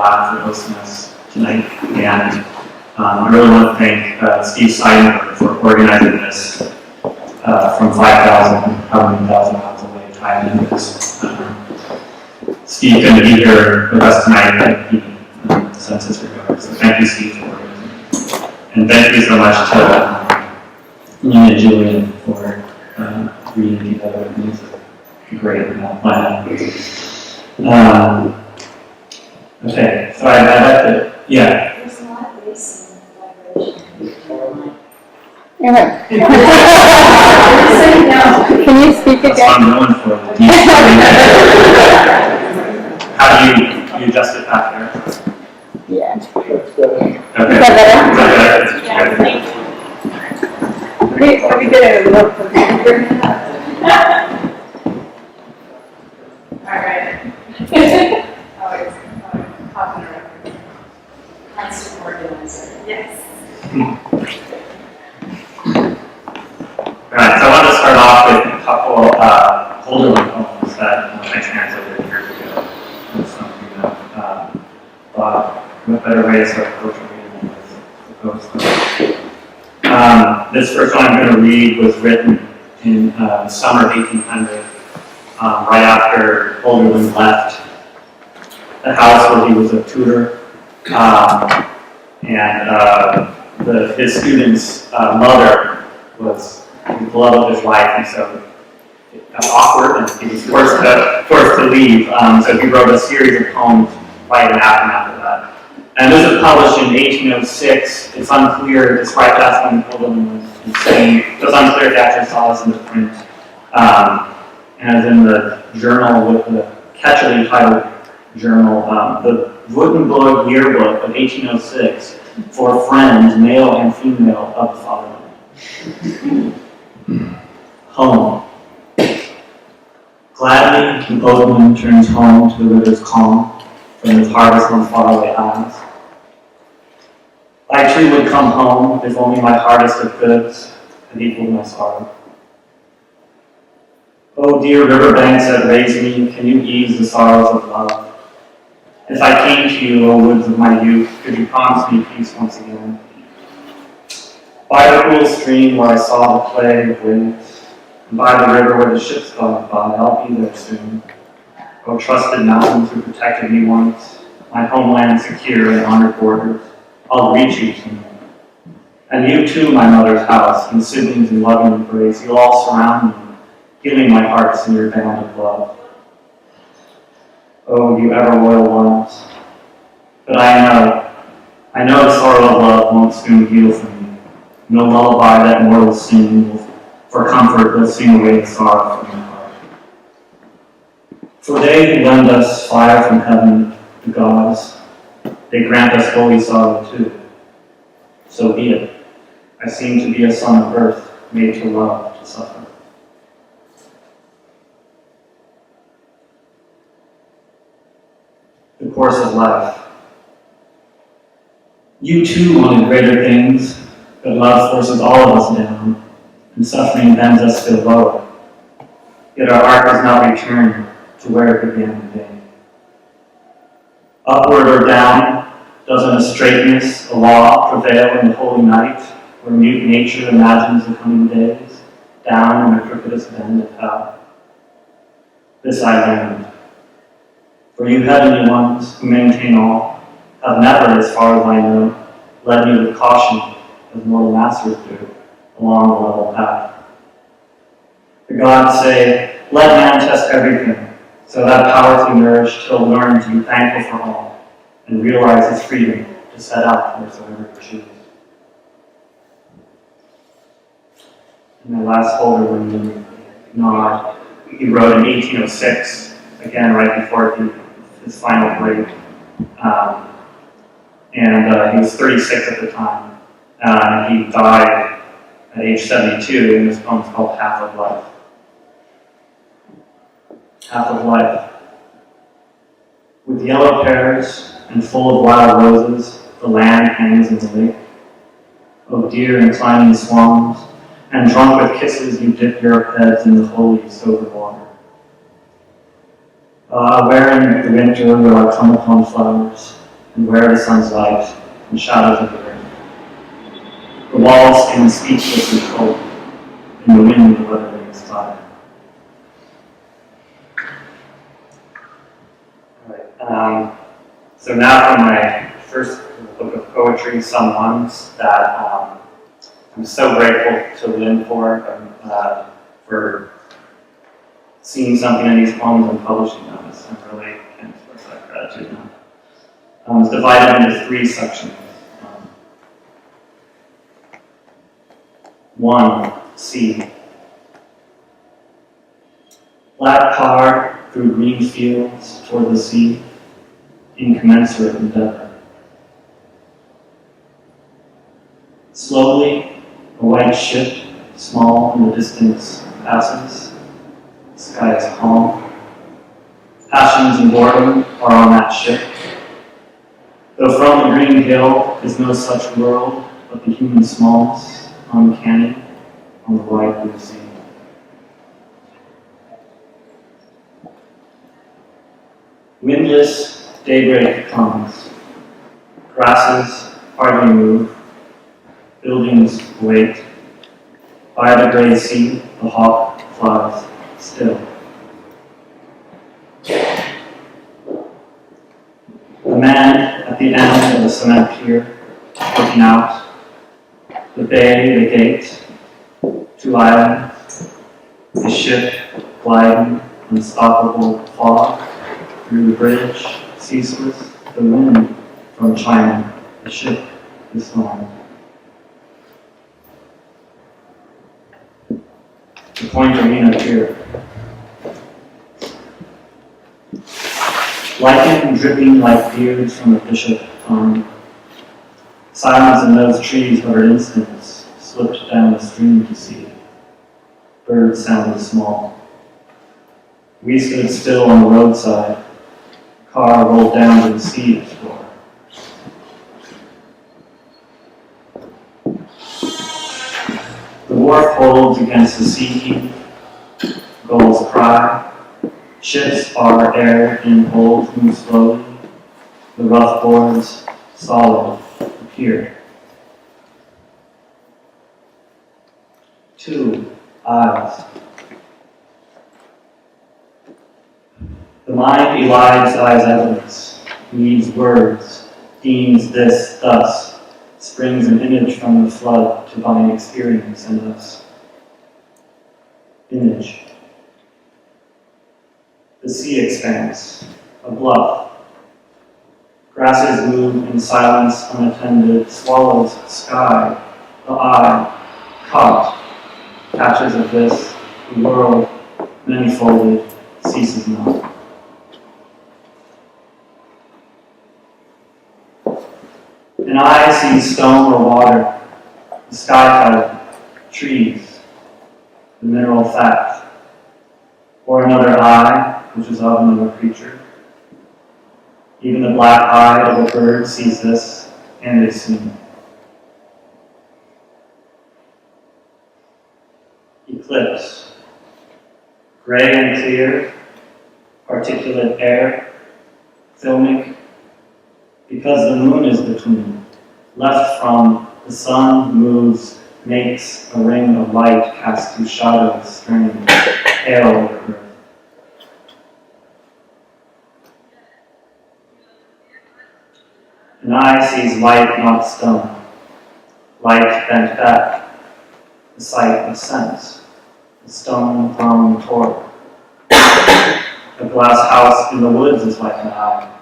Lab for hosting us tonight. And I really want to thank Steve Seidenberg for organizing this from 5,000, how many thousand miles away, time into this. Steve couldn't be here with us tonight, but he sends his regards. So thank you, Steve, for organizing this. And thank you so much to Lyn and Julian for reading together with me. It's a great plan. Okay, so I'd like to, yeah. There's a lot of bass and vibration. Yeah. Can you speak That's again? what I'm going for. How do you adjust it back there? Yeah. Okay. Is that better? Yeah, thank you. Are we going to look for the All right. Always popping around. Nice to organize it. Yes. Alright, so I want to start off with a couple older poems that I translated years ago. With something that thought what better way to start poetry reading than with the post. This first one I'm going to read was written in summer of 1800, right after Lyn left the house where he was a tutor, and his student's mother was the love of his life, and so it got awkward, and he was forced to leave. So he wrote a series of poems right after that. And this was published in 1806. It's unclear, despite that's when Lyn was insane. It was unclear if they actually saw this in the print. And as in the journal, with the catchily titled journal, the Württemberg Yearbook of 1806 for friends, male and female, of the fatherland. Home. Gladly, the boatman turns home to the river's calm, from his harvest on faraway isles. I too would come home, if only my harvest of goods had equaled my sorrow. Oh, dear riverbanks that raise me, can you ease the sorrows of love? If I came to you, O woods of my youth, could you promise me peace once again? By the cool stream where I saw the play of waves, and by the river where the ships glide by, I'll be there soon. O trusted mountains who protected me once, my homeland secure and honored borders, I'll greet you soon. And you too, my mother's house, and siblings in loving embrace, you'll all surround me, healing my hearts in your band of love. Oh, you ever loyal ones. But I know the sorrow of love won't soon heal for me. No lullaby that mortals sing will, for comfort, will sing away the sorrow from my heart. For they who lend us fire from heaven, the gods, they grant us holy sorrow too. So be it. I seem to be a son of earth, made to love, to suffer. The course of life. You too wanted greater things, but love forces all of us down, and suffering bends us still lower. Yet our art does not return to where it began today. Upward or down, doesn't a straightness, a law, prevail in the holy night, where mute nature imagines the coming days, down in the crookedest bend of hell? This I learned. For you heavenly ones who maintain all, have never, as far as I know, led me with caution, as mortal masters do, along the level path. The gods say, let man test everything, so that powerfully nourished he'll learn to be thankful for all, and realize his freedom to set out wheresoever he chooses. And my last folder when you nod, he wrote in 1806, again right before his final break. He was 36 at the time. He died at age 72, and this poem's called Half of Life. Half of life. With yellow pears and full of wild roses, the land hangs in the lake. Oh, dear and climbing swans, and drunk with kisses you dip your heads in the holy sober water. Where in the winter will I come upon flowers, and wear the sun's light and shadows of the earth. The walls stand speechless and cold, and the wind weathering is fire. So now for my first book of poetry, Some Ones, that I'm so grateful to Lyn for seeing something in these poems and publishing them. I really can't express that gratitude now. It's divided into 3 sections. 1, C. Black car through green fields toward the sea, incommensurate endeavor. Slowly, a white ship, small in the distance, passes. The sky is calm. Passions and boredom are on that ship. Though from the green hill is no such world, but the human smallness, uncanny, on the wide blue sea. Windless daybreak comes. Grasses hardly move. Buildings wait. By the gray sea, the hawk flies still. The man at the end of the cement pier, looking out. The bay, the gate, 2 islands. The ship gliding, unstoppable fog. Through the bridge, ceaseless, the wind from China, the ship is gone. The Point Arena Pier. Lichen and dripping like beards from the bishop farm. Silence in those trees hovered instants, slipped down the stream to see. Birds sounded small. We stood still on the roadside. Car rolled down to the sea to explore. The wharf holds against the sea heap. Gulls cry. Ships are air in holds move slowly. The rough boards, solid, appear. 2 eyes. The mind elides eyes evidence, needs words, deems this thus, springs an image from the flood to bind experience in us. Image. The sea expanse, a bluff. Grasses move in silence unattended, swallows sky, the eye, caught, patches of this, the world, many-folded, ceases not. An eye sees stone or water, the sky color, trees, the mineral fact, or another eye, which is of another creature. Even the black eye of a bird sees this, and is seen. Eclipse. Gray and clear, articulate air, filmic, because the moon is between. Left from, the sun moves, makes a ring of light cast through shadows, strange, pale over earth. An eye sees light, not stone. Light bent back, the sight of sense, the stone thrown toward. A glass house in the woods is like an eye.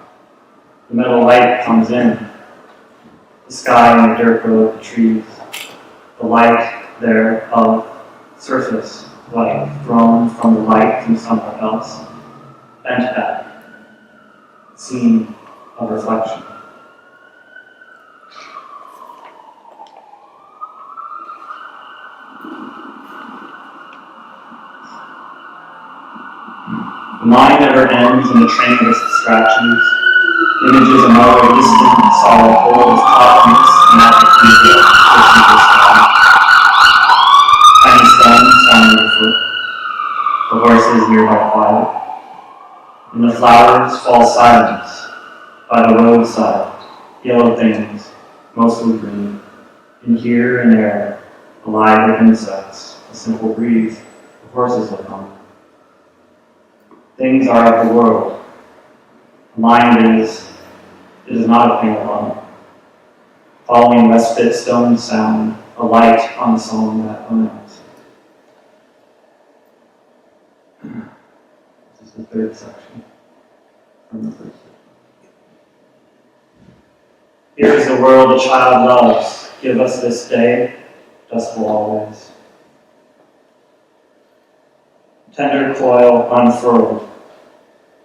The metal light comes in. The sky and the dirt below the trees. The light there of surface light thrown from the light from somewhere else. Bent back. Scene of reflection. The mind never ends in the train of its distractions. Images of another distant solid whole is caught in its magic media, tiny stones sounding underfoot. The horses nearby quiet. And the flowers fall silent by the roadside, yellow things, mostly green. In here and there, alive with insects, a simple breeze, the horses look on. Things are of the world. The mind it is not a thing alone. Following respite stone sound, a light on the song that owns. This is the third section from the first section. Here is the world a child loves. Give us this day, dust will always. Tender coil unfurled.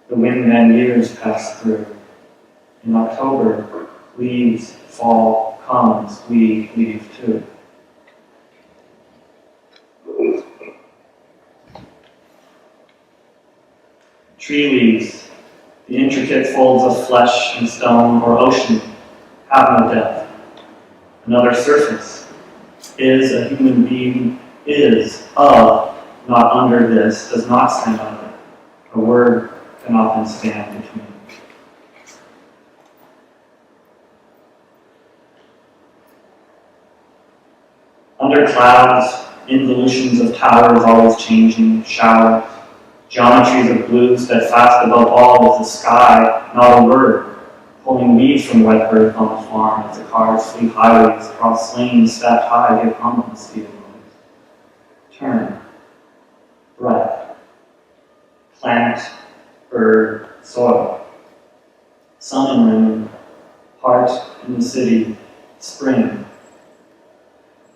The wind and years pass through. In October, leaves fall, comes, we leave too. Tree leaves, the intricate folds of flesh and stone or ocean, have no depth. Another surface is a human being, is of, not under this, does not stand under. A word can often stand between. Under clouds, involutions of towers always changing, showers, geometries of blue steadfast above all is the sky, not a word, pulling weeds from wet earth on the farm as the cars sweep highways across lanes stacked high give hum and steel noise. Turn, breath, plant, bird, soil, sun and rain, heart in the city, spring.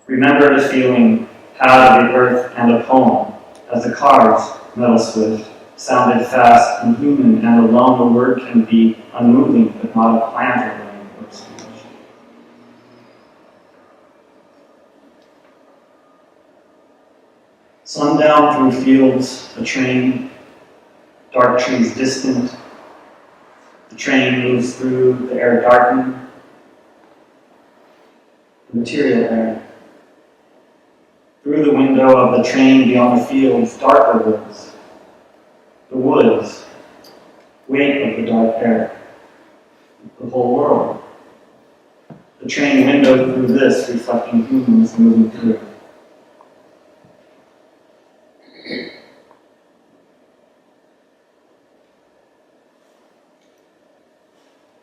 Remember the feeling, pad of the earth and a poem, as the cars, metal swift, sounded fast and human and alone a word can be unmoving but not a plant or rain or speech. Sundown through fields, a train, dark trees distant. The train moves through the air darkened, the material air. Through the window of the train beyond the fields, darker woods. The woods, weight of the dark air. The whole world. The train window through this, reflecting humans moving through.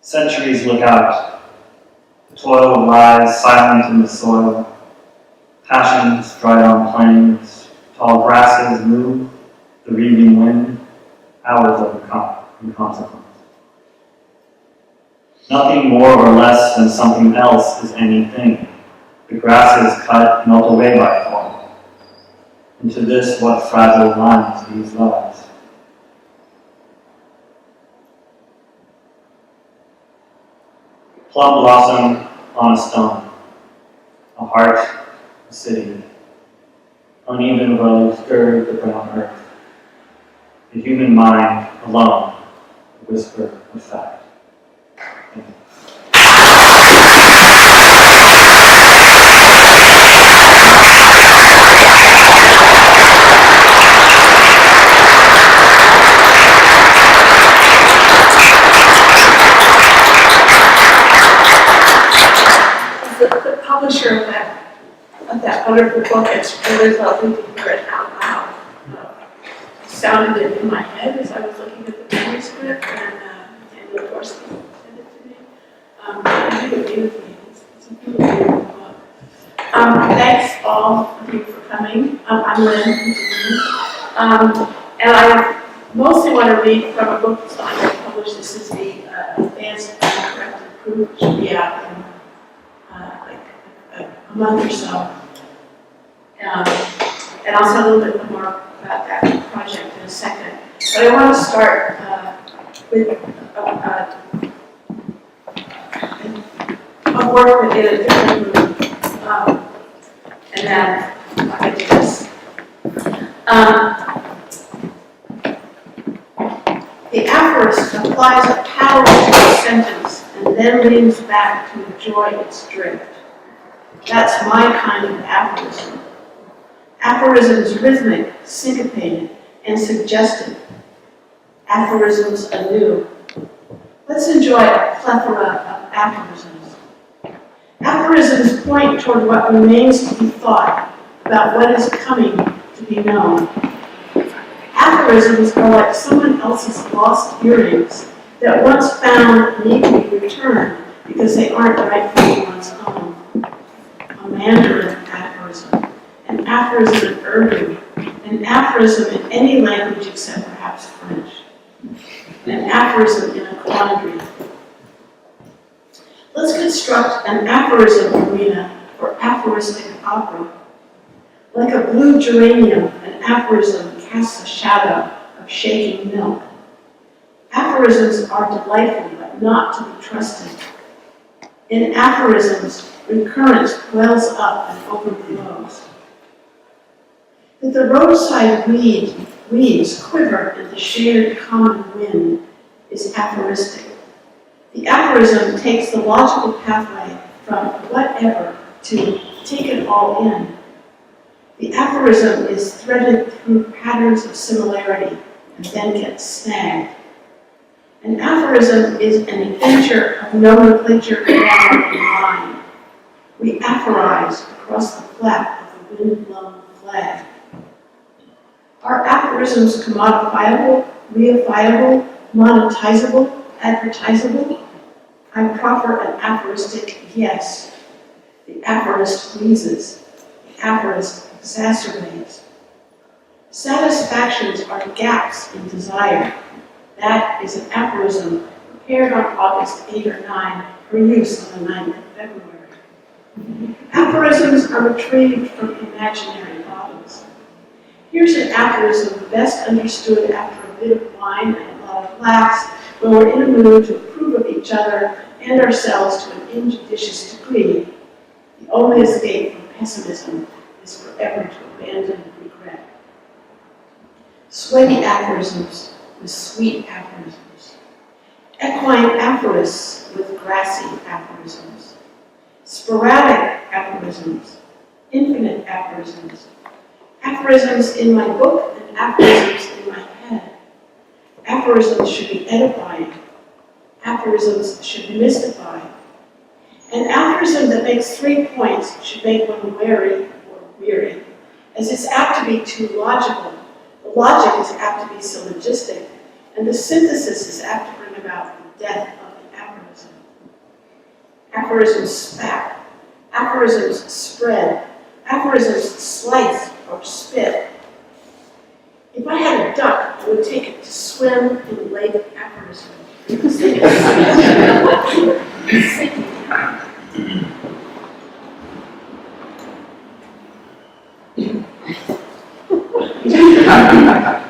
Centuries look out. The toil lies silent in the soil. Passions dried on plains. Tall grasses move. The reaving wind. Hours of inconsequence. Nothing more or less than something else is anything. The grasses cut, melt away by fall. Into this, what fragile lines these lives. Plum blossom on a stone, a heart, a city. Uneven roads gird the brown earth. The human mind alone, a whisper of fact. Thank you. The publisher of that wonderful book, it's really lovely to hear it out loud. Sounded it in my head as I was looking at the manuscript, and Brolaski sent it to me. I think it with me. It's a beautiful book. Thanks all of you for coming. I'm Lyn Hejinian. And I mostly want to read from a book that's not yet published. This is the Advanced and Corrected Proof, which will be out in like a month or so. And I'll say a little bit more about that project in a second. But I want to start with a work in a different room. And then I'll get to this. The aphorist applies a power to a sentence and then leans back to enjoy its drift. That's my kind of aphorism. Aphorisms rhythmic, syncopated, and suggestive. Aphorisms anew. Let's enjoy a plethora of aphorisms. Aphorisms point toward what remains to be thought about what is coming to be known. Aphorisms are like someone else's lost earrings that once found need to be returned because they aren't rightfully one's own. A Mandarin aphorism, an aphorism in Urdu, an aphorism in any language except perhaps French, an aphorism in a quandary. Let's construct an aphorism arena for aphoristic opera. Like a blue geranium, an aphorism casts a shadow of shaking milk. Aphorisms are delightful, but not to be trusted. In aphorisms, recurrence wells up and overflows. That the roadside weeds quiver in the shared common wind is aphoristic. The aphorism takes the logical pathway from whatever to take it all in. The aphorism is threaded through patterns of similarity and then gets snagged. An aphorism is an adventure of nomenclature, grammar, and line. We aphorize across the flap of the wind-blown flag. Are aphorisms commodifiable, reifiable, monetizable, advertisable? I proffer an aphoristic yes. The aphorist wheezes. The aphorist exacerbates. Satisfactions are gaps in desire. That is an aphorism prepared on August 8 or 9 for use on the 9th of February. Aphorisms are retrieved from imaginary bottles. Here's an aphorism best understood after a bit of wine and a lot of laughs when we're in a mood to approve of each other and ourselves to an injudicious degree. The only escape from pessimism is forever to abandon regret. Sweaty aphorisms with sweet aphorisms. Equine aphorists with grassy aphorisms. Sporadic aphorisms. Infinite aphorisms. Aphorisms in my book and aphorisms in my head. Aphorisms should be edifying. Aphorisms should mystify. An aphorism that makes 3 points should make one wary or weary, as it's apt to be too logical. The logic is apt to be syllogistic, and the synthesis is apt to bring about the death of the aphorism. Aphorisms spat. Aphorisms spread. Aphorisms slice or spit. If I had a duck, I would take it to swim in Lake Aphorism.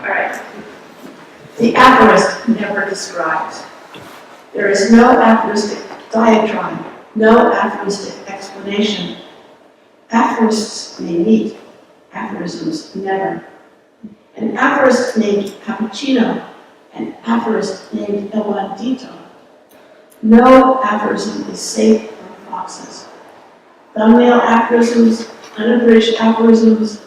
Alright. The aphorist never describes. There is no aphoristic diatribe, no aphoristic explanation. Aphorists may meet, aphorisms never. An aphorist named Cappuccino, an aphorist named El Bandito. No aphorism is safe from foxes. Thumbnail aphorisms, unabridged aphorisms,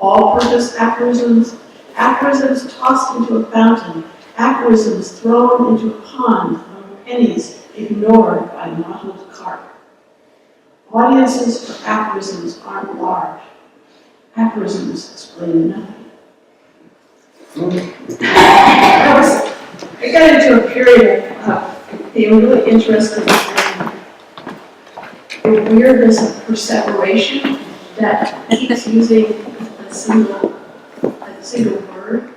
all-purpose aphorisms, aphorisms tossed into a fountain, aphorisms thrown into a pond among pennies ignored by mottled carp. Audiences for aphorisms aren't large. Aphorisms explain nothing. I got into a period of being really interested in the weirdness of perseveration that keeps using a single word,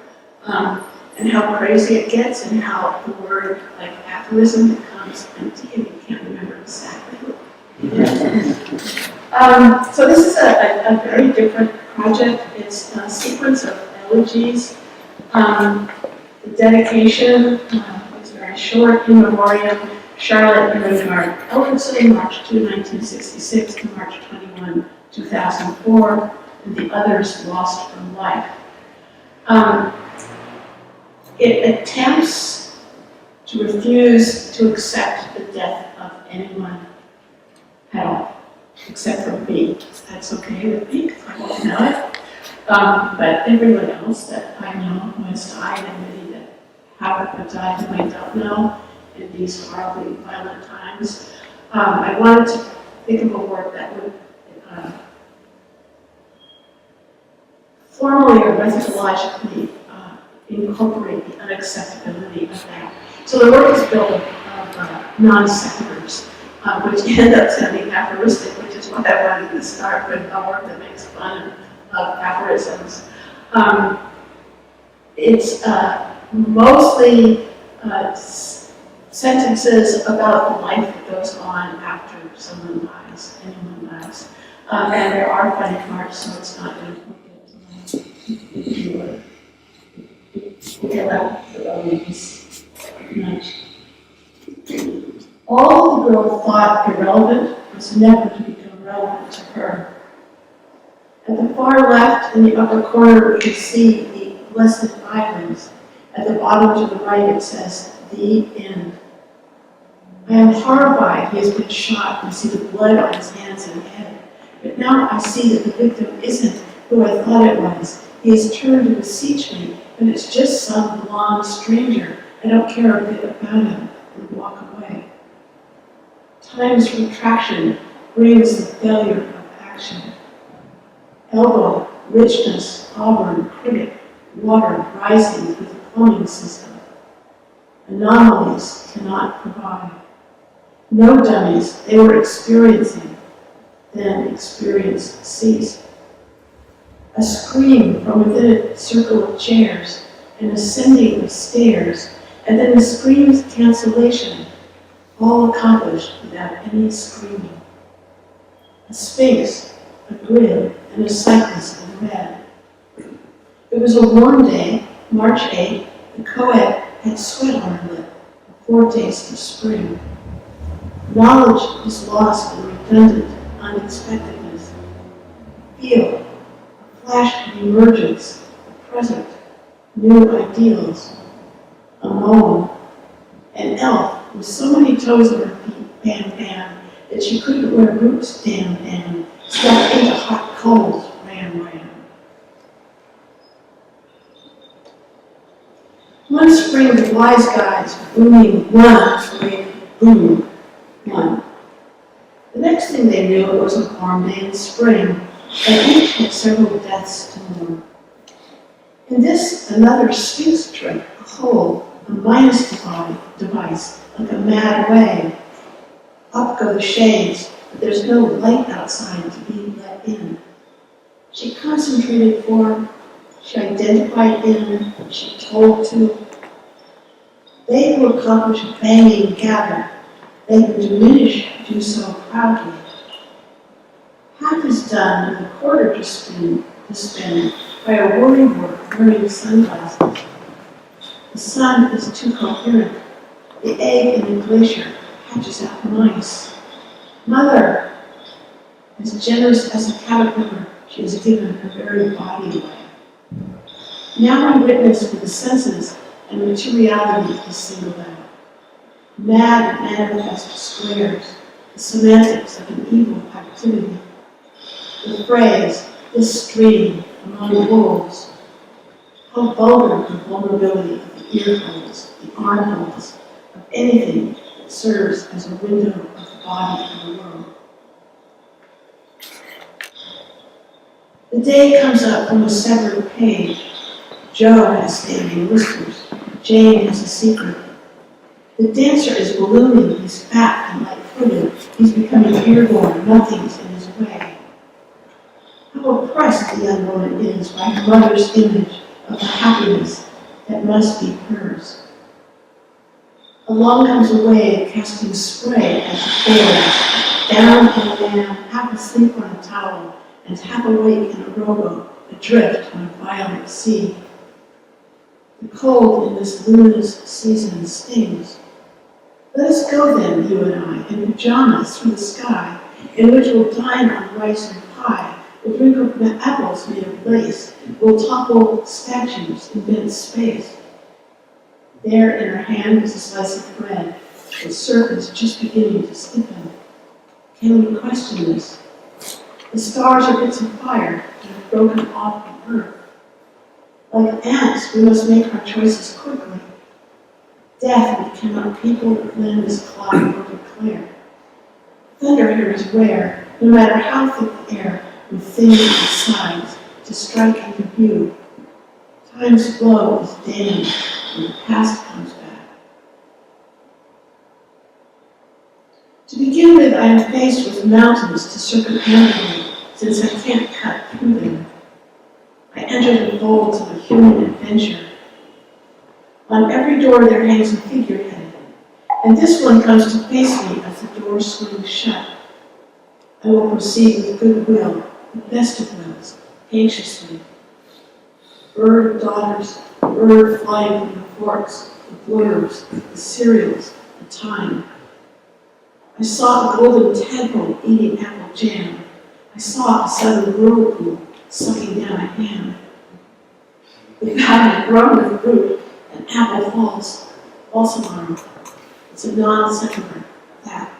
and how crazy it gets, and how the word like aphorism becomes empty and you can't remember exactly what it is. So this is a very different project. It's a sequence of elegies. The dedication was very short, in memoriam, Charlotte Ermengarde Elfridson, March 2, 1966 to March 21, 2004, and the others lost from life. It attempts to refuse to accept the death of anyone at all, except for me. That's okay with me, because I won't know it. But everyone else that I know who has died, and many that haven't died who I don't know, in these horribly violent times. I wanted to think of a word that would formally or methodologically incorporate the unacceptability of that. So the work is built of non sequiturs, which end up sounding aphoristic, which is why I wanted to start with a work that makes fun of aphorisms. It's mostly sentences about the life that goes on after someone dies, anyone dies. And there are funny parts, so it's not going to all the girl thought irrelevant was never to become relevant to her. At the far left in the upper corner, we can see the Blessed Islands. At the bottom to the right, it says, "The End." I am horrified he has been shot and see the blood on his hands and head. But now I see that the victim isn't who I thought it was. He has turned to beseech me, but it's just some blonde stranger. I don't care a bit about him, and walk away. Time's retraction brings the failure of action. Elbow, richness, auburn, critic, water rising through the plumbing system. Anomalies cannot provide. No dummies, they were experiencing. Then experience ceased. A scream from within a circle of chairs, an ascending of stairs, and then a scream's cancellation, all accomplished without any screaming. A sphinx, a grid, and a cyclist in red. It was a warm day, March 8th. The co-ed had sweat on her lip, a foretaste of spring. Knowledge is lost in redundant unexpectedness. Feel, a flash of emergence, the present, new ideals. A moan, an elf with so many toes on her feet, bam bam, that she couldn't wear boots, damn damn, stepped into hot coals, ram ram. One spring the wise guys booming one spring, boom, one. The next thing they knew, it was a warm day in spring, and each had several deaths to mourn. In this, another sphinx trick, a hole, a minus device, like a mad wave. Up go the shades, but there's no light outside to be let in. She concentrated form, she identified in, she told to. They who accomplish banging gather, they who diminish do so proudly. Half is done with a quarter to spin by a worrywart wearing sunglasses. The sun is too coherent. The egg in the glacier hatches out mice. Mother, as generous as a caterpillar, she has given her very body away. Now I witness with the senses and materiality is singled out. Mad manifest squares, the semantics of an evil activity. The phrase, this stream among wolves. How vulgar the vulnerability of the ear holes, the armholes, of anything that serves as a window of the body of the world. The day comes up from a severed page. Joe has standing whispers. Jane has a secret. The dancer is ballooning. He's fat and light-footed. He's becoming airborne. Nothing's in his way. How oppressed the young woman is by her mother's image of the happiness that must be hers. Along comes a wave casting spray as it fails, down and down, half asleep on a towel, and half awake in a rowboat, adrift on a violent sea. The cold in this luminous season stings. Let us go then, you and I, in pajamas through the sky, in which we'll dine on rice and pie, we'll drink of apples made of lace, we'll topple statues, invent space. There in her hand is a slice of bread, the surf is just beginning to stiffen. Can we question this? The stars are bits of fire that have broken off the earth. Like ants, we must make our choices quickly. Death we cannot people, lend, cloud, or declare. Thunder here is rare, no matter how thick the air, with things besides to strike into view. Time's flow is dammed, and the past comes back. To begin with, I am faced with mountains to circumambulate, since I can't cut through them. I enter the folds of a human adventure. On every door there hangs a figurehead, and this one comes to face me as the door swings shut. I will proceed with good will, the best of wills, anxiously. Bird daughters, bird flying from the forks, the blurbs, the cereals, the time. I saw a golden tadpole eating apple jam. I saw a southern whirlpool sucking down a ham. The pattern grown with fruit, and apple falls tomorrow. It's a non-sequitur, that.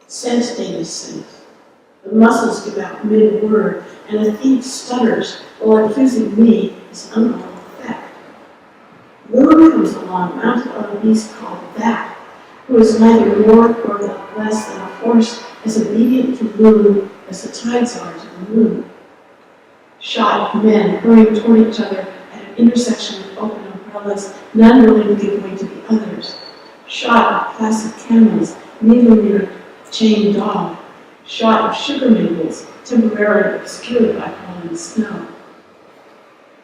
Sense data sense. The muscles give out mid-word, and a thief stutters while accusing me is unlawful theft. Moon comes along, mounted on a beast called that, who is neither more nor less than a horse as obedient to moon as the tides are to the moon. Shot men hurrying toward each other at an intersection with open umbrellas, none willing to give way to the others. Shot of placid camels, neither near a chained dog. Shot of sugar maples, temporarily obscured by falling snow.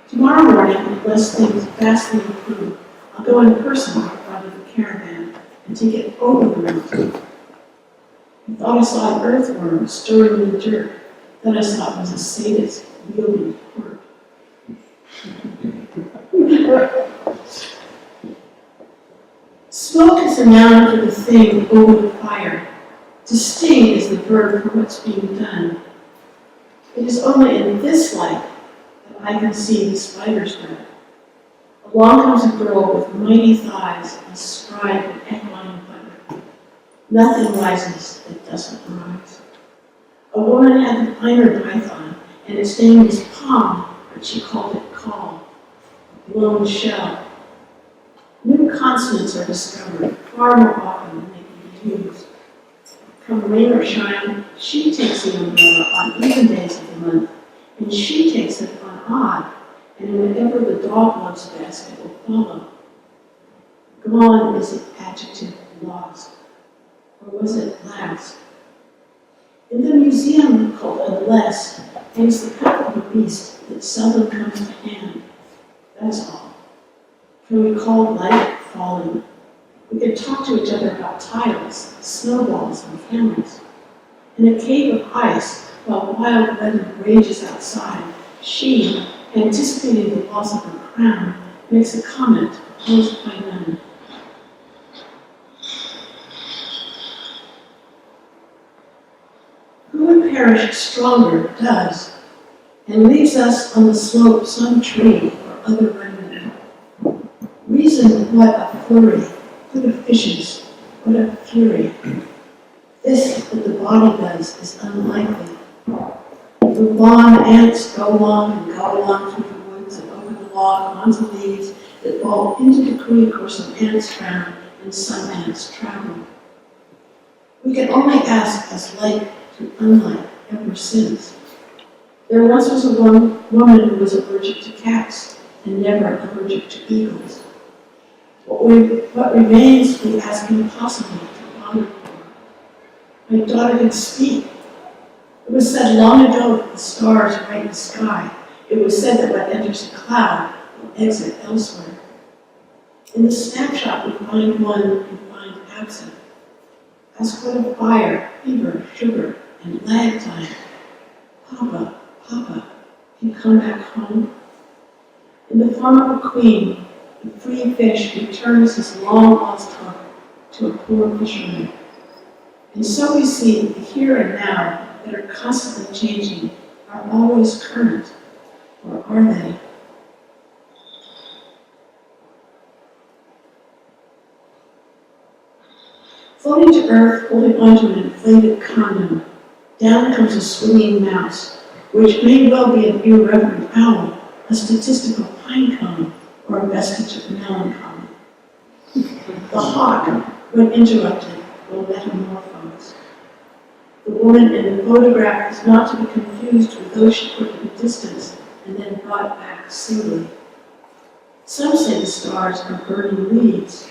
Tomorrow morning, unless things vastly improve, I'll go in person in front of the caravan and take it over the mountain. I thought I saw an earthworm stirring in the dirt. Then I saw it was a sadist wielding quirt. Smoke is the noun for the thing over the fire. To sting is the verb for what's being done. It is only in this light that I can see the spider's web. Along comes a girl with mighty thighs and stride with equine butter. Nothing rises that doesn't rise. A woman had the finer python, and its name was Palm, but she called it Call, a blown shell. New consonants are discovered far more often than they can be used. Come rain or shine, she takes the umbrella on even days of the month, and she takes it on odd, and whenever the dog loves best, it will follow. Gone is the adjective lost, or was it last? In the museum called Unless hangs the cup of a beast that seldom comes to hand. That's all. Can we call light falling? We can talk to each other about tiles, snowballs, and cameras. In a cave of ice, while wild weather rages outside, she, anticipating the loss of her crown, makes a comment opposed by none. Who would perish stronger does, and leaves us on the slope some tree or other remnant. Reason what a flurry, what a fishes, what a fury. This that the body does is unlikely. The lawn ants go along through the woods and over the log onto leaves that fall into the creek where some ants drown and some ants travel. We can only ask as like to unlike ever since. There once was a woman who was allergic to cats and never allergic to eagles. What remains we ask impossibly to honor for. My daughter can speak. It was said long ago that the stars write the sky. It was said that what enters a cloud will exit elsewhere. In the snapshot we find one and find absent. Ask what of fire, fever, sugar, and lag time. Papa, Papa, can you come back home? In the form of a queen, the free fish returns his long-lost hook to a poor fisherman. And so we see that the here and now that are constantly changing are always current, or are they? Floating to earth, holding onto an inflated condom, down comes a swinging mouse, which may well be an irreverent owl, a statistical pine cone, or a vestige of melancholy. The hawk, when interrupted, will metamorphose. The woman in the photograph is not to be confused with those she put in distance and then brought back singly. Some say the stars are burning leaves.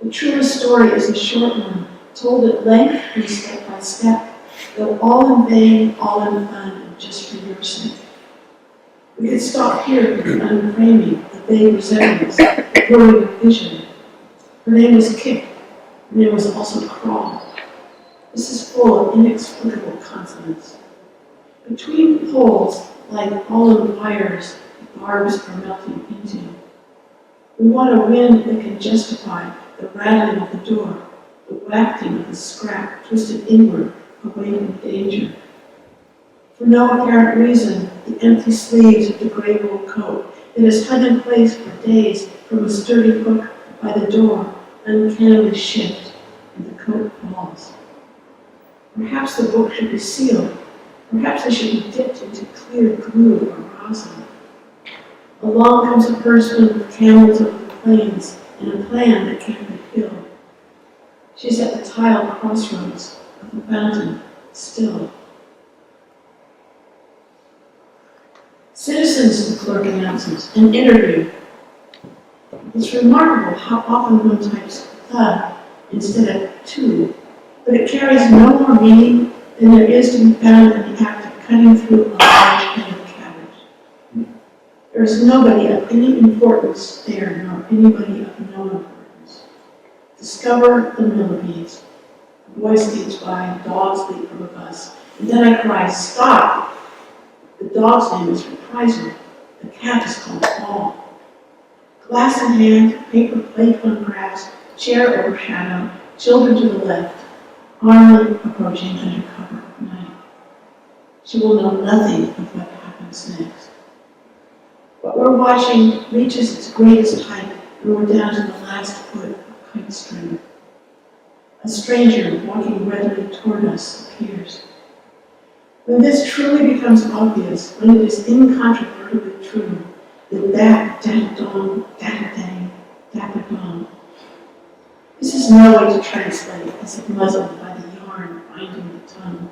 The truest story is a short one, told at length and step by step, though all in vain, all in fun, and just for your sake. We could stop here with the unframing, the vague resemblance, the blurring of vision. Her name was Kick. Her name was also Crawl. This is full of inexplicable consonants. Between poles, like fallen wires, the barbs are melting into. We want a wind that can justify the rattling of the door, the wafting of the scrap twisted inward away from danger. For no apparent reason, the empty sleeves of the gray wool coat that is hung in place for days from a sturdy hook by the door uncannily shift, and the coat falls. Perhaps the book should be sealed. Perhaps they should be dipped into clear glue or rosin. Along comes a person with camels over the plains and a plan that can't be filled. She's at the tiled crossroads of the fountain, still. Citizens, the clerk announces, an interview. It's remarkable how often one types the instead of to, but it carries no more meaning than there is to be found in the act of cutting through a large head of cabbage. There is nobody of any importance there, nor anybody of no importance. Discover the millipedes. A boy skates by, dogs leap from a bus, and then I cry, stop! The dog's name is Reprisal. The cat is called Paul. Glass in hand, paper plate on grass, chair over shadow, children to the left, armlet approaching under cover of night. She will know nothing of what happens next. What we're watching reaches its greatest height, and we're down to the last foot of kite string. A stranger walking readily toward us appears. When this truly becomes obvious, when it is incontrovertibly true, that dong, dang. This is no way to translate as if muzzled by the yarn binding the tongue.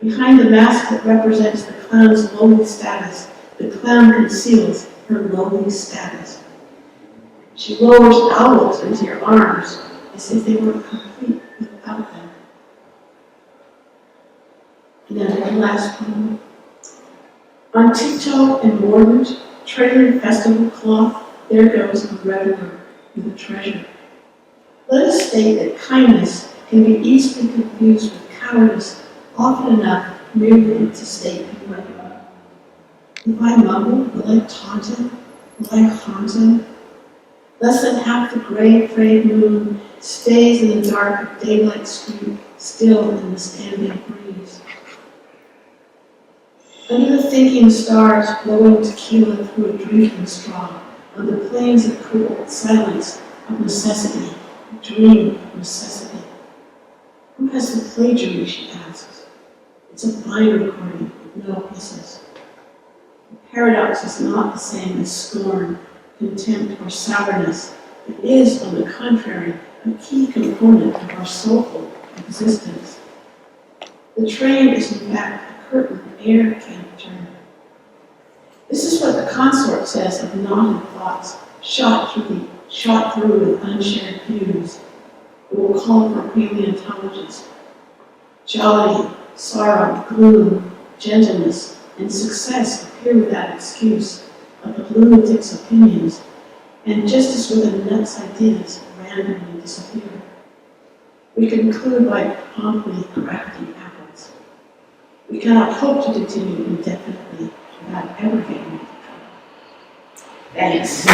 Behind the mask that represents the clown's lowly status, the clown conceals her lowly status. She lowers owls into your arms as if they were complete without them. And then the last poem. On tiptoe and mordant, trailing festival cloth, there goes a reveler with a treasure. Let us state that kindness can be easily confused with cowardice, often enough merely to state irregular. If I mumble, will I taunt him? Will I haunt him? Less than half the gray, frayed moon stays in the dark of daylight street, still in the standing breeze. Under the thinking stars blowing tequila through a drinking straw, on the plains of cool silence of necessity, a dream of necessity. Who has the plagiary, she asks. It's a fine recording with no hisses. The paradox is not the same as scorn, contempt, or sourness. It is, on the contrary, a key component of our soulful existence. The train is in fact a curtain air can't turn. This is what the consort says of knotted thoughts shot through with unshared views. It will call for paleontologists. Jollity, sorrow, gloom, gentleness, and success appear without excuse, like a lunatic's opinions, and just as with a nut's ideas randomly disappear. We conclude by promptly correcting apples. We cannot hope to continue indefinitely without ever getting into trouble. Thanks.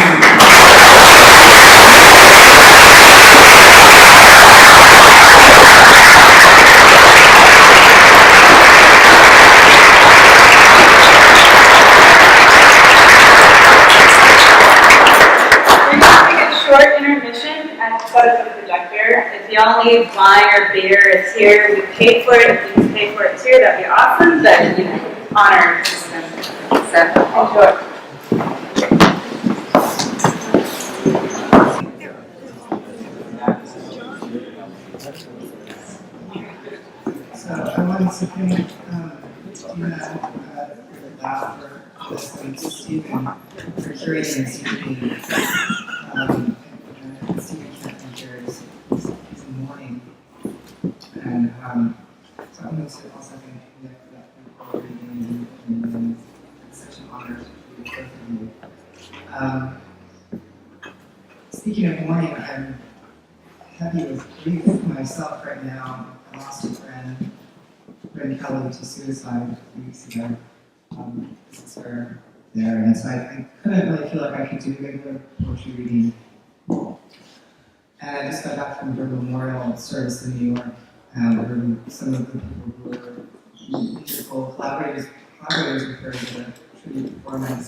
We're going to take a short intermission at the foot of the projector. If y'all need wine or beer, it's here. We paid for it. If you can pay for it too, that'd be awesome. But, honor system. So, enjoy. So I wanted to thank Tina for the lab for this, and Stephen for curating this evening. And Stephen can't be here, he's in the morning. And so I wanted to also thank Tina for that wonderful reading, and it's such an honor to be with both of you. Speaking of morning, I'm heavy with grief myself right now. I lost a friend, Lyn Kelly, to suicide a few weeks ago. This is her there, and so I couldn't really feel like I could do regular poetry reading. And I just got back from her memorial service in New York, where some of the people who were musical collaborators with her did a tribute performance.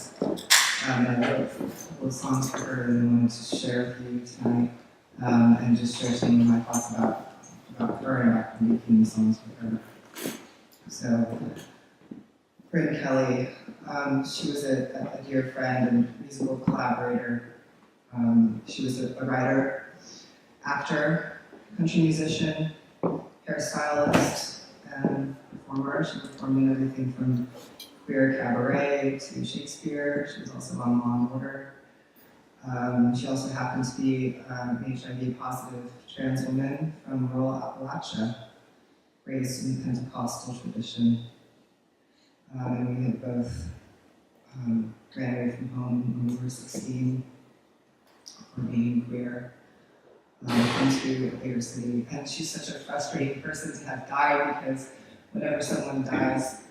And I wrote a couple of songs for her and I wanted to share with you tonight, and just share some of my thoughts about her and about making these songs for her. So, Lyn Kelly, she was a dear friend and musical collaborator. She was a writer, actor, country musician, hairstylist, and performer. She performed in everything from queer cabaret to Shakespeare. She was also on Law and Order. She also happened to be an HIV-positive trans woman from rural Appalachia, raised in the Pentecostal tradition. And we had both ran away from home when we were 16 for being queer, into a bigger city. And she's such a frustrating person to have died, because whenever someone dies,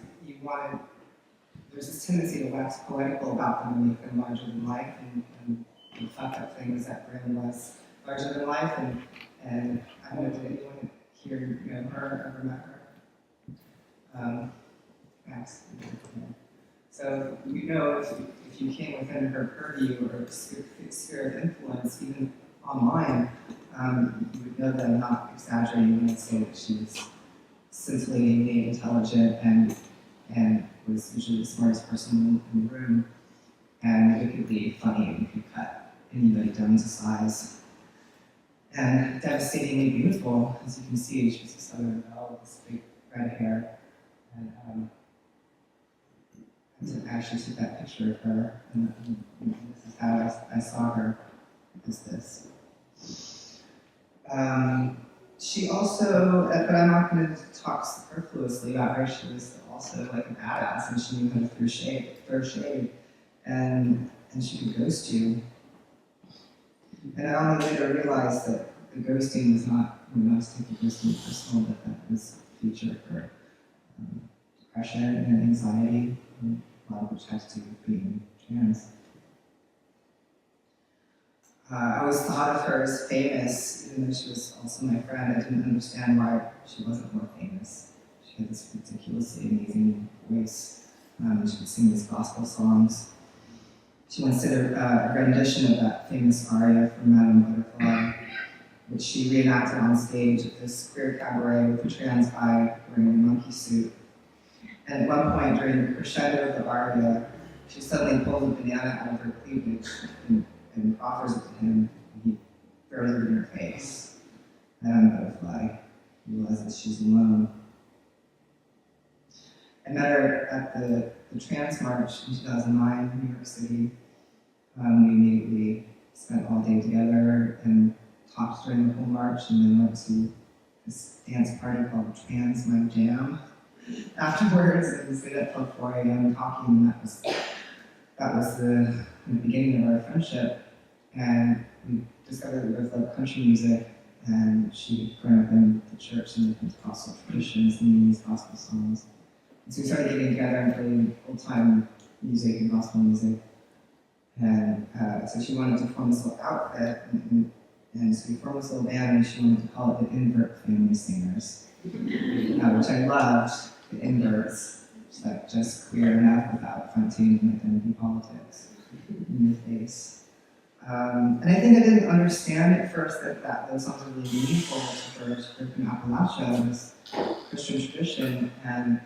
there's this tendency to wax poetical about them and make them larger than life, and the fucked up thing is that really was larger than life, and I don't know, did anyone here know her, ever met her? Max. So if you came within her purview or sphere of influence, even online, you would know that I'm not exaggerating when I say that she was scintillatingly intelligent and was usually the smartest person in the room, and wickedly funny and could cut anybody down to size. And devastatingly beautiful, as you can see. She's a Southern belle with this big red hair. And I actually took that picture of her, and this is how I saw her, is this. She also, but I'm not going to talk superfluously about her. She was also like a badass, and she knew how to throw shade, and she could ghost you. And I only later realized that the ghosting was not, I was taking ghosting personal, but that was a feature of her depression and anxiety, and a lot of which has to do with being trans. I always thought of her as famous, even though she was also my friend. I didn't understand why she wasn't more famous. She had this ridiculously amazing voice. She could sing these gospel songs. She once did a rendition of that famous aria from Madame Butterfly, which she reenacted on stage at this queer cabaret with a trans guy wearing a monkey suit. And at one point during the crescendo of the aria, she suddenly pulls a banana out of her cleavage and offers it to him, and he throws it in her face. Madame Butterfly realizes she's alone. I met her at the Trans March in 2009 in New York City. We immediately spent all day together and talked during the whole march, and then went to this dance party called Trans My Jam afterwards, and we stayed up till 4 a.m. talking, and that was the beginning of our friendship. And we discovered we both loved country music, and she had grown up in the church and the Pentecostal tradition, singing these gospel songs. And so we started getting together and playing old-time music and gospel music. And so she wanted to form this little outfit, and so we formed this little band, and she wanted to call it the Invert Family Singers, which I loved, the inverts, like just queer enough without fronting identity politics in the face. And I think I didn't understand at first that those songs were really meaningful to her. She grew up in Appalachia, this Christian tradition, and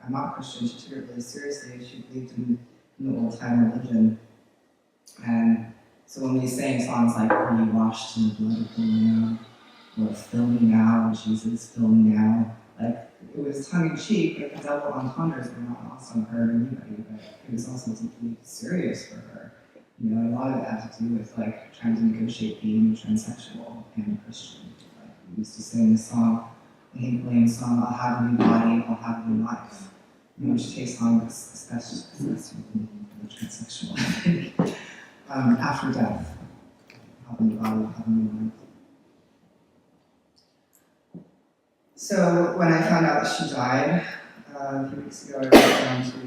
I'm not Christian. She took it really seriously. She believed in the old-time religion. And so when we sang songs like "Are You Washed in the Blood of the Lamb," or "Fill Me Now, Jesus, Fill Me Now," like it was tongue-in-cheek, but the double entendres were not lost on her or anybody, but it was also deeply serious for her. You know, a lot of it had to do with like trying to negotiate being transsexual and Christian. Like we used to sing the song, the Hank Williams song, "I'll have a new body, I'll have a new life," which takes on this the transsexual, after death. Have a new body, have a new life. So when I found out that she died a few weeks ago, I went down to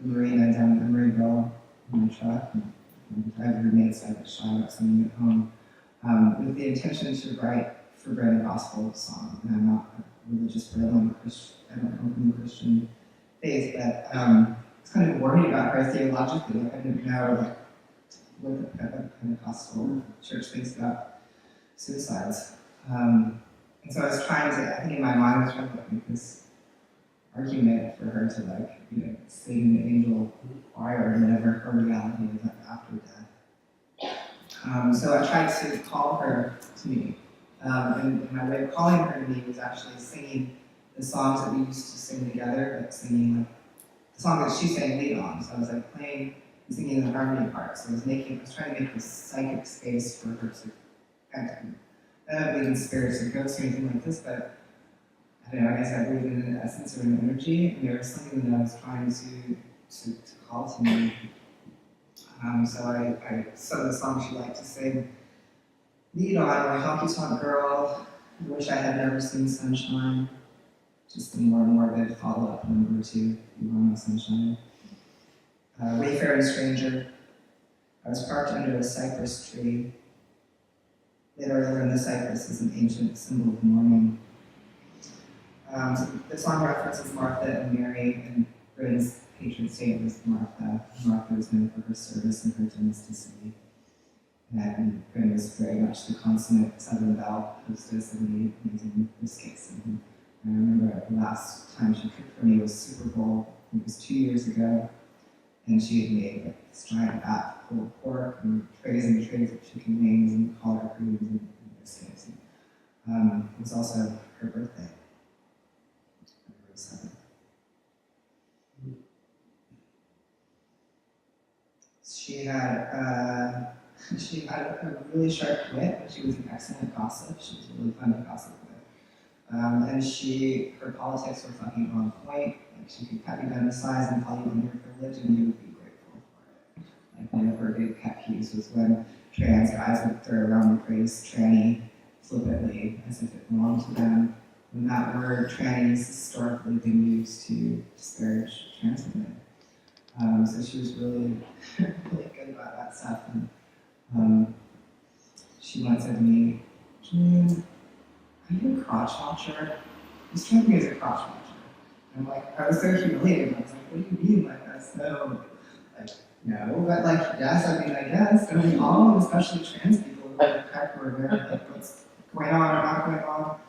the marina down at Emeryville in my truck, and the driver made so I was shy about something at home, with the intention to write for Brand a gospel song. And I'm not a religious person, I don't come from the Christian faith, but I was kind of worried about her theologically. I didn't know what the Pentecostal church thinks about suicides. And so I was trying to, I think in my mind I was trying to make this argument for her to like, you know, sing the angel choir and whatever her reality is like after death. So I tried to call her to me. And my way of calling her to me was actually singing the songs that we used to sing together, like singing like the song that she sang lead on. So I was like playing and singing the harmony parts. So I was trying to make this psychic space for her to kind I don't believe in spirits or ghosts or anything like this, but I don't know, I guess I believe in an essence or an energy, and there was something that I was trying to call to me. So I sung the song she liked to sing. Lead on, my honky tonk girl, I wish I had never seen sunshine. Just the more morbid follow-up number 2, You Are My Sunshine. Wayfaring stranger, I was parked under a cypress tree. Later I learned the cypress is an ancient symbol of mourning. So the song references Martha and Mary, and Britain's patron saint was Martha. Martha was known for her service and her domesticity. And Bryn was very much the consummate Southern Belle hostess and the amazing biscuits. And I remember the last time she cooked for me was Super Bowl. It was 2 years ago. And she had made like this giant vat full of pork and trays of chicken wings and collard greens and biscuits. And, it was also her birthday, February 7th. She had a really sharp wit, but she was an excellent gossip. She was really fun to gossip with. And her politics were fucking on point. Like she could cut you down to size and call you on your privilege, and you would be grateful for it. Like one of her big pet peeves was when trans guys would throw around the phrase tranny flippantly as if it belonged to them. When that word tranny has historically been used to disparage trans women. So she was really, really good about that stuff. And she once said to me, Julian, are you a crotch watcher? You strike me as a crotch watcher. And I'm like, I was so humiliated. I was like, what do you mean? Like, that's so, like, no, but like, yes, I mean, I guess. Don't we all, especially trans people, like, are aware of like, what's going on or not going on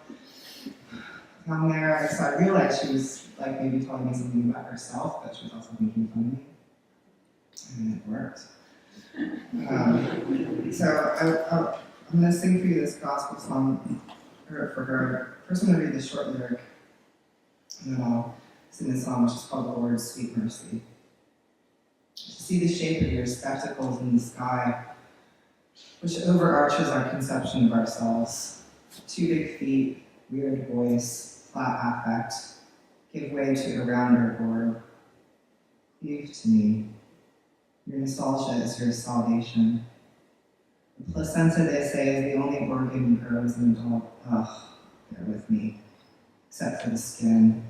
down there. So I realized she was like maybe telling me something about herself, but she was also making fun of me. And it worked. So I'm going to sing for you this gospel song for her. First, I'm going to read the short lyric, and then I'll sing the song, which is called The Lord's Sweet Mercy. To see the shape of your spectacles in the sky, which overarches our conception of ourselves. 2 big feet, weird voice, flat affect, give way to a rounder board. Leave to me. Your nostalgia is your salvation. The placenta, they say, is the only organ you grow as an adult. Ugh, bear with me. Except for the skin,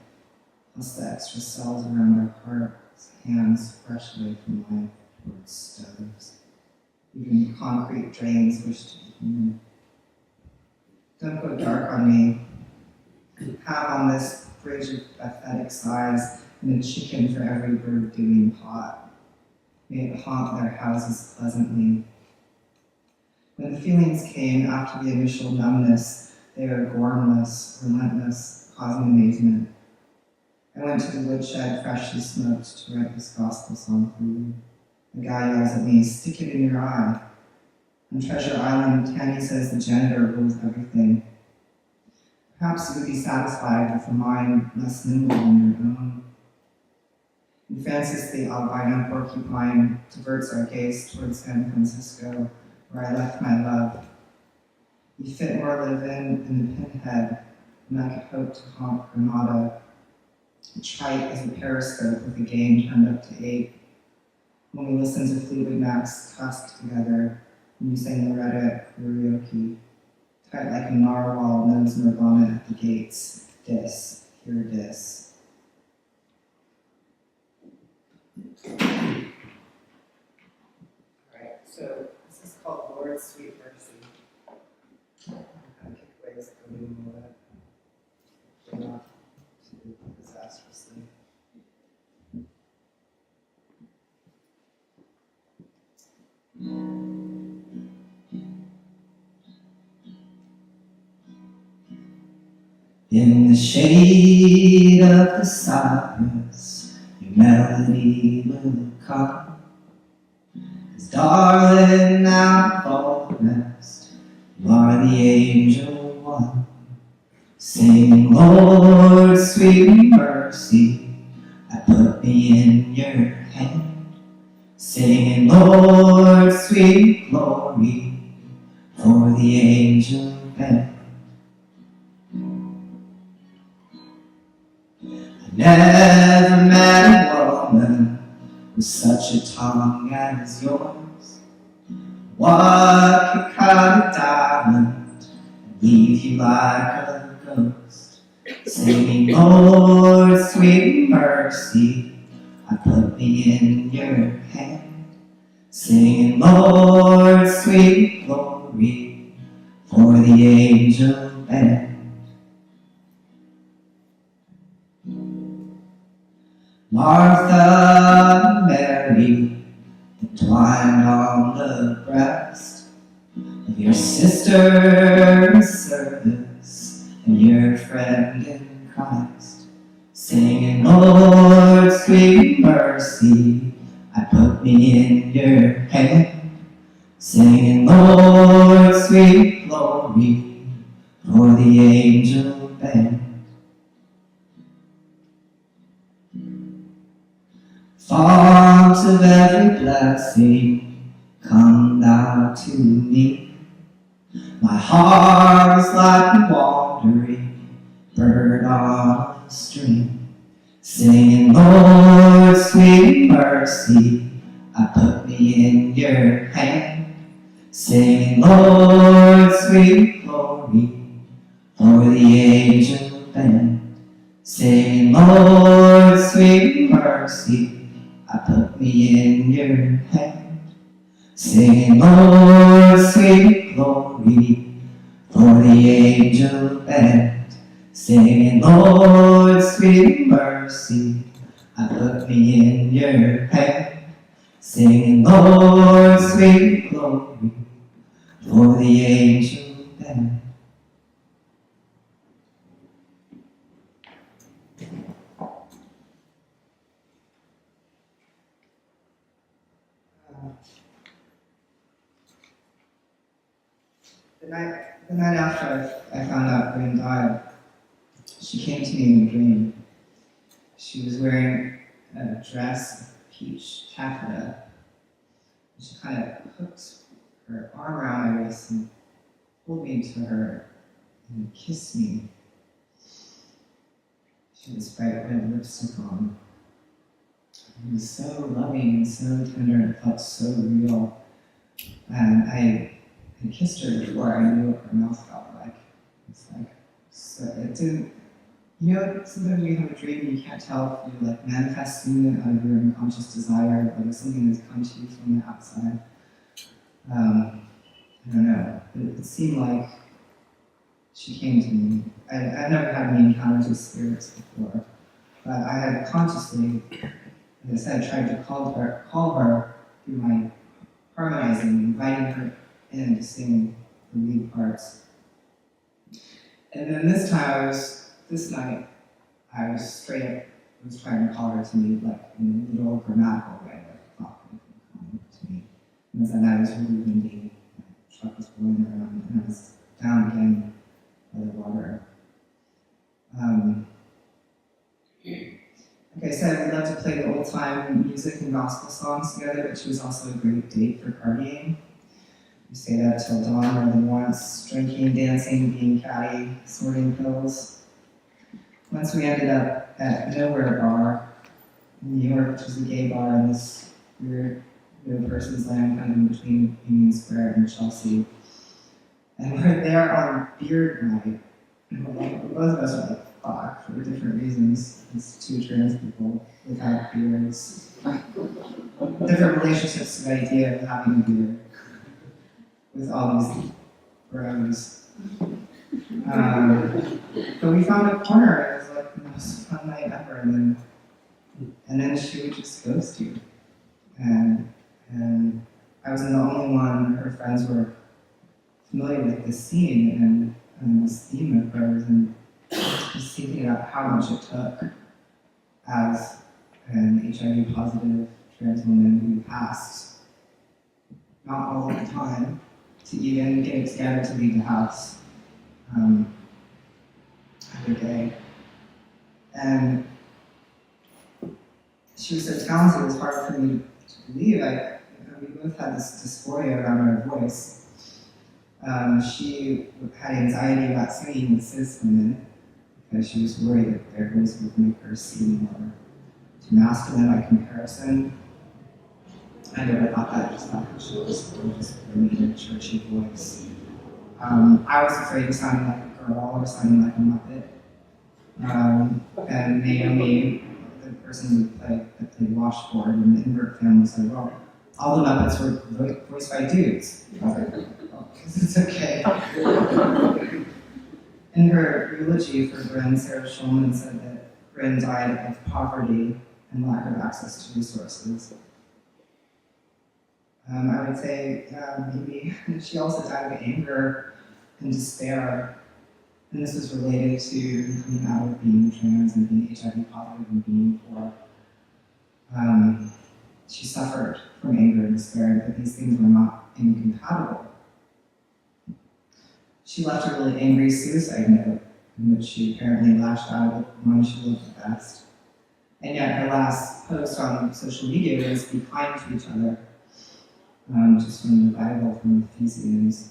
plus the extra cells around our hearts, hands fresh away from life towards stoves. Even concrete drains wish to be human. Don't go dark on me. Have on this bridge of pathetic size and a chicken for every bird doing pot. May it haunt their houses pleasantly. When the feelings came after the initial numbness, they are gormless, relentless, causing amazement. I went to the woodshed freshly smoked to write this gospel song for you. The guy yells at me, stick it in your eye. On Treasure Island, Tammy says the janitor rules everything. Perhaps you would be satisfied with a mind less nimble than your own. In Francis, the albino porcupine diverts our gaze towards San Francisco, where I left my love. You fit more live-in the pinhead than I could hope to haunt Granada, trite as a periscope with a game turned up to 8. When we listened to Fleetwood Mac's Tusk together, and you sang Loretta karaoke, tight like a narwhal knows Nirvana at the gates. Dis, hear dis. Alright, so this is called Lord's Sweet Mercy. I'm kind of kick away this coding a little bit. Not too disastrously. In the shade of the cypress, your melody will come. 'Cause darling, now fall rest, you are the angel one. Sing, Lord, sweet mercy, I put me in your hand. Singing, Lord, sweet glory, for the angel band. I never met a woman with such a tongue as yours. What could cut a diamond and leave you like a ghost? Singing, Lord, sweet mercy, I put me in your hand. Singing, Lord, sweet glory, for the angel band. Martha, Mary, entwined on the breast of your sister in service and your friend in Christ. Singing, Lord, sweet mercy, I put me in your hand. Singing, Lord, sweet glory, for the angel band. Font of every blessing, come thou to me. My heart is like a wandering bird on a string. Singing, Lord, sweet mercy, I put me in your hand. Singing, Lord, sweet glory, for the angel band. Singing, Lord, sweet mercy, I put me in your hand. Singing, Lord, sweet glory, for the angel band. Singing, Lord, sweet mercy, I put me in your hand. Singing, Lord, sweet glory, for the angel band. The night after I found out Green died, she came to me in a dream. She was wearing a dress of peach taffeta. She kind of hooked her arm around my waist and pulled me to her and kissed me. She had this bright red lipstick on. It was so loving and so tender and it felt so real. And I kissed her before I knew what her mouth felt like. It's like, so it didn't, you know, sometimes you have a dream and you can't tell if you're like manifesting it out of your unconscious desire, but it's something that's come to you from the outside. I don't know, but it seemed like she came to me. I've never had any encounters with spirits before, but I had consciously, as I said, tried to call her through my harmonizing, inviting her in to sing the lead parts. And then this night, I was straight up, was trying to call her to me, like in a little grammatical way, like talking to me. And that night was really windy, my truck was blowing around, and I was down again by the water. like I said, we loved to play the old time music and gospel songs together, but she was also a great date for partying. We stayed up till dawn more than once, drinking, dancing, being catty, sorting pills. Once we ended up at Nowhere Bar in New York, which was a gay bar in this weird no person's land kind of in between Union Square and Chelsea. And we're there on beard night. And both of us were like, fuck, for different reasons. It's two trans people without beards. Different relationships to the idea of having a beard with all these bros. But we found a corner. It was like the most fun night ever. And then she would just ghost you. And I wasn't the only one. Her friends were familiar with this scene and this theme of hers, and just thinking about how much it took as an HIV positive trans woman who passed, not all of the time, to even get it together to leave the house every day. And she was so talented, it was hard for me to believe. We both had this dysphoria around our voice. She had anxiety about singing with cis women because she was worried that their voice would make her seem more too masculine by comparison. I never thought that, just thought that she was just really a churchy voice. I was afraid of sounding like a girl or sounding like a Muppet. And Naomi, the person who played Washboard in the invert family, said, well, all the Muppets were voiced by dudes. I was like, oh, it's okay. In her eulogy for Bryn, Sarah Schulman said that Bryn died of poverty and lack of access to resources. I would say maybe she also died of anger and despair. And this was related to coming out of being trans and being HIV positive and being poor. She suffered from anger and despair, but these things were not incompatible. She left a really angry suicide note in which she apparently lashed out at the one she loved the best. And yet her last post on social media was be kind to each other, just from the Bible, from Ephesians.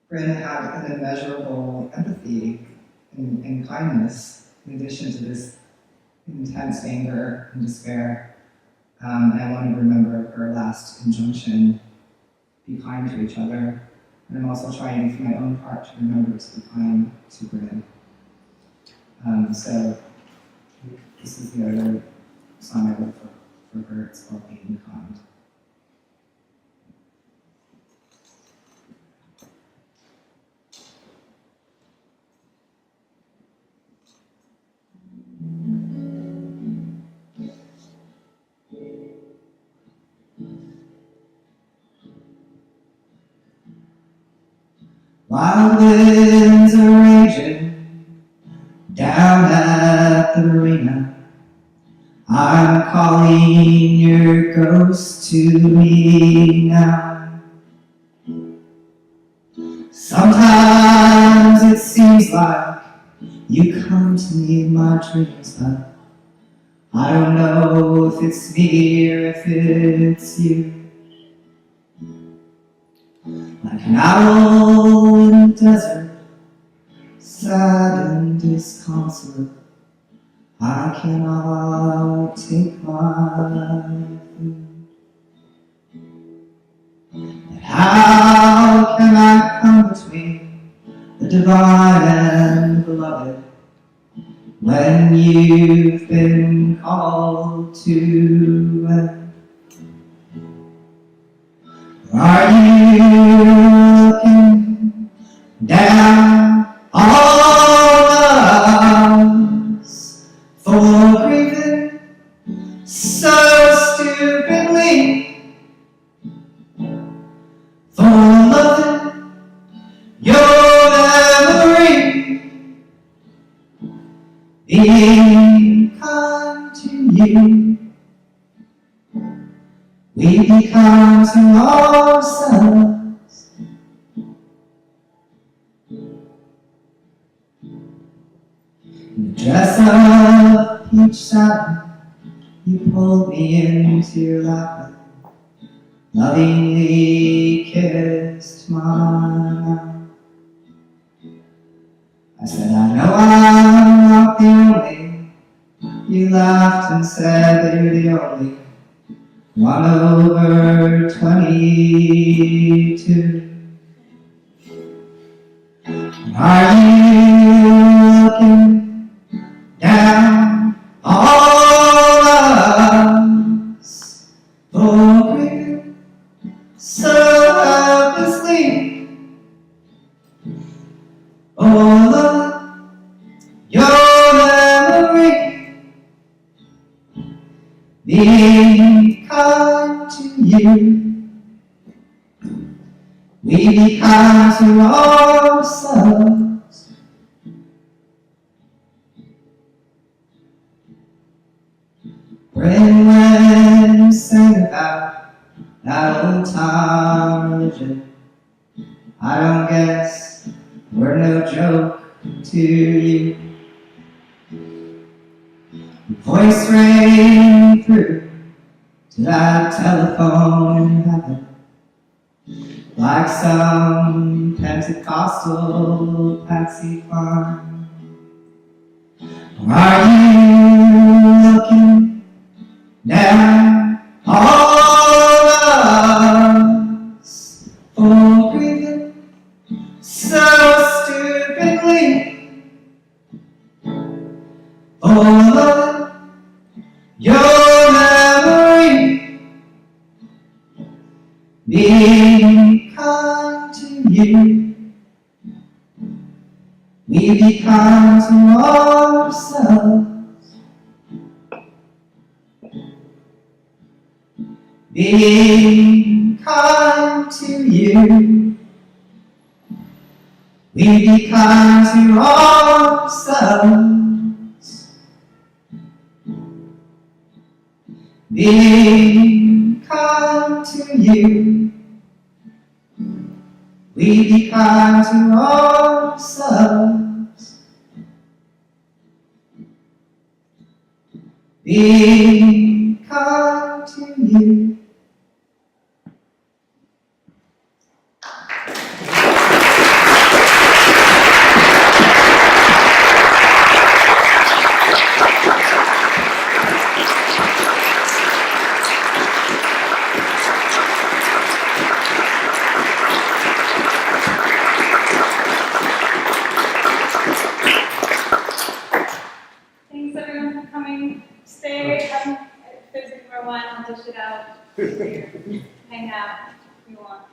Bryn had an immeasurable empathy and kindness in addition to this intense anger and despair. And I want to remember her last injunction, be kind to each other. And I'm also trying for my own part to remember to be kind to Bryn. So this is the other song I wrote for her. It's called Being Kind. Wild winds are raging down at the marina. I'm calling your ghost to me now. Sometimes it seems like you come to me in my dreams, but I don't know if it's me or if it's you. Like an owl in the desert, sad and disconsolate, I cannot take my food. And how can I come between the divine and beloved when you've been called to end? Are you looking down on us for grieving so stupidly, for loving your memory, being kind to you? We become to ourselves. We dress up each time you pulled me into your lap and lovingly kissed my mouth. I said, I know I'm not the only. You laughed and said that you're the only one over 22. Are you looking down all of us for grief so helplessly? All of your memory, be kind to you. We be kind to ourselves. When you sang about that old time religion, I don't guess we're no joke to you. Your voice rang through to that telephone in heaven, like some Pentecostal Patsy Cline. Are you looking down all of us for grieving so stupidly? All of your memory, be kind to you. We be kind to ourselves. Be kind to you. We be kind to ourselves. Be kind to you. We be kind to ourselves. Be kind to you. Thanks everyone for coming. Stay, if there's any more wine, I'll dish it out. Hang out if you want.